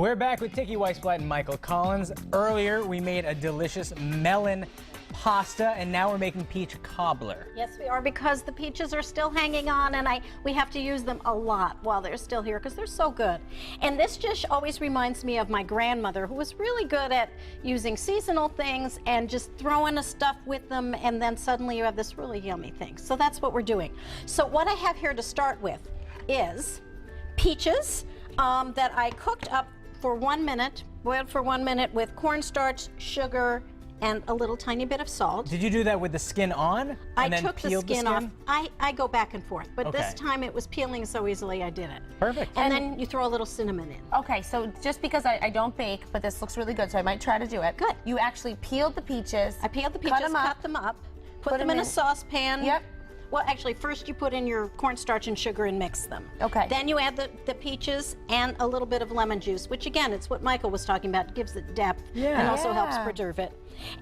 We're back with Tiki Weisblatt and Michael Collins. Earlier, we made a delicious melon pasta, and now we're making peach cobbler. Yes, we are, because the peaches are still hanging on, and we have to use them a lot while they're still here because they're so good. And this dish always reminds me of my grandmother, who was really good at using seasonal things and just throwing a stuff with them, and then suddenly you have this really yummy thing. So that's what we're doing. So what I have here to start with is peaches that I cooked up for 1 minute, boiled for 1 minute with cornstarch, sugar, and a little tiny bit of salt. Did you do that with the skin on? I took the skin off. I go back and forth, but Okay. this time it was peeling so easily I did it. Perfect. And then you throw a little cinnamon in. Okay, so just because I don't bake, but this looks really good, so I might try to do it. Good. You actually peeled the peaches. I peeled the peaches, cut them up, put them in a saucepan. Yep. Well, actually, first you put in your cornstarch and sugar and mix them. Okay. Then you add the peaches and a little bit of lemon juice, which again, it's what Michael was talking about. It gives it depth and also helps preserve it.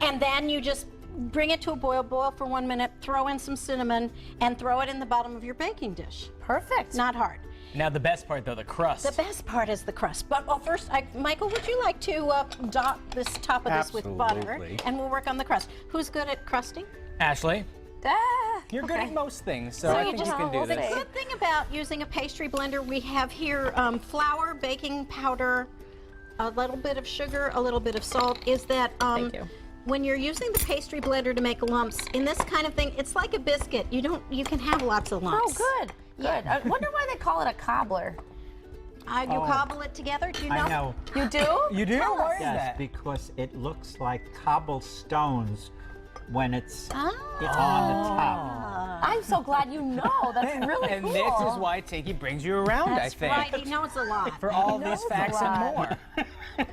And then you just bring it to a boil for 1 minute, throw in some cinnamon, and throw it in the bottom of your baking dish. Perfect. Not hard. Now the best part, though, the crust. The best part is the crust. But well, first, Michael, would you like to dot this top of this with butter? Absolutely. And we'll work on the crust. Who's good at crusting? Ashley, Ah, you're good okay. at most things, so I think you can do The this. good thing about using a pastry blender, we have here flour, baking powder, a little bit of sugar, a little bit of salt, is that Thank you. when you're using the pastry blender to make lumps, in this kind of thing, it's like a biscuit. You can have lots of lumps. Oh, good. Good. I wonder why they call it a cobbler. You cobble it together, do you know? I know. You do? You do? Why is Yes, that? because it looks like cobblestones when it's on the Ah. top. I'm so glad you know. That's really And cool. this is why Tiki brings you around, That's I think. right, he knows a lot. For all these knows a facts and lot. more.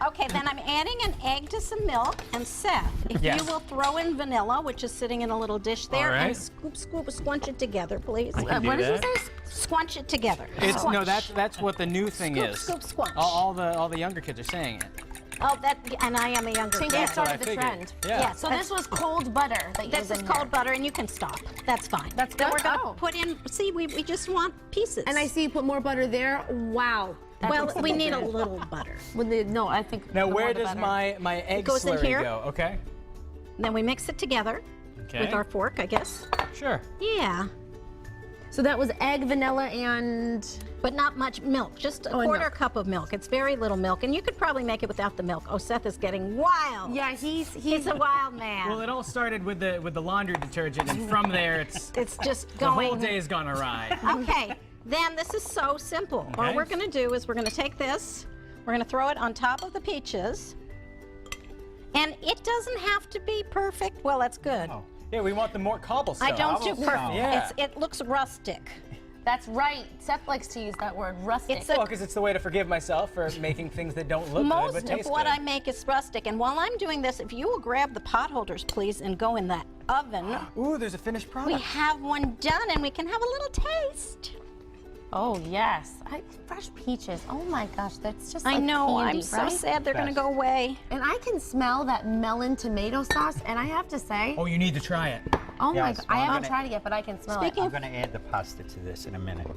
Okay, then I'm adding an egg to some milk, and Seth, if Yes. you will throw in vanilla, which is sitting in a little dish there, All right. and squunch it together, please. can do what did you that. say? Squunch it together. It's, no, Squunch. that's what the new thing Scoop, is. scoop, squunch. All the younger kids are saying it. Oh, and I am a younger Tinky kid. That's what I started the figured. trend. Yeah. Yeah, So this was cold butter that you This is cold butter, and you can stop. That's fine. That's Then good? we're going to Oh. put in, see, we just want pieces. And I see you put more butter there. Wow. That Well, makes a we big need a difference. little butter. No, I think. Now, the more where the does better. my egg goes in slurry here. go? Okay. Then we mix it together Okay. with our fork, I guess. Sure. Yeah, So that was egg, vanilla, and but not much milk, just a and quarter milk. cup of milk. It's very little milk, and you could probably make it without the milk. Oh, Seth is getting wild. yeah, he's He's a wild man. Well, it all started with the laundry detergent, and from there, it's It's just the going. whole day has gone awry. Okay, then this is so simple. All Okay. we're going to do is we're going to take this, we're going to throw it on top of the peaches, and it doesn't have to be perfect. Well, that's good. Oh. Yeah, we want the more cobblestone. I don't do Cobblestone. perfect. Yeah. It looks rustic. That's right. Seth likes to use that word, rustic. It's Well, because it's the way to forgive myself for making things that don't look good Most but of taste what good. I make is rustic, and while I'm doing this, if you will grab the pot holders, please, and go in that oven, Ooh, there's a finished we product. have one done, and we can have a little taste. Oh yes, fresh peaches. Oh my gosh, that's just. I like know, candy, I'm so right? sad they're going to Best. go away. And I can smell that melon tomato sauce, and I have to say, Oh, you need to try it. oh my Yes, god, I well, I'm haven't gonna- tried it yet, but I can smell Speaking I'm going to add the pasta to this in a minute.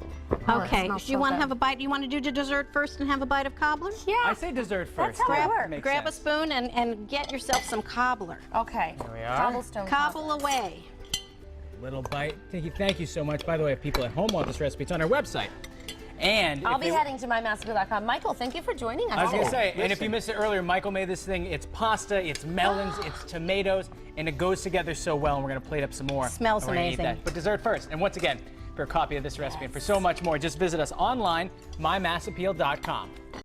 Oh, it Okay, smells do you so want to good. have a bite? Do you want to do the dessert first and have a bite of cobbler? it. Yeah. I say dessert first. how it That works. makes Grab a sense. spoon and get yourself some cobbler. Okay. Here we are. Cobblestone. Cobble away. Little bite. Tiki, thank you so much. By the way, if people at home want this recipe, it's on our website. And I'll if be they- heading to mymassacre.com. Michael, thank you for joining us. I was going to today. say, and if you missed it earlier, Michael made this thing. It's pasta, it's melons, it's tomatoes, and it goes together so well, and we're going to plate up some more. Smells And we're gonna eat amazing. that. But dessert first. And once again, for a copy of this recipe and for so much more, just visit us online, mymassappeal.com.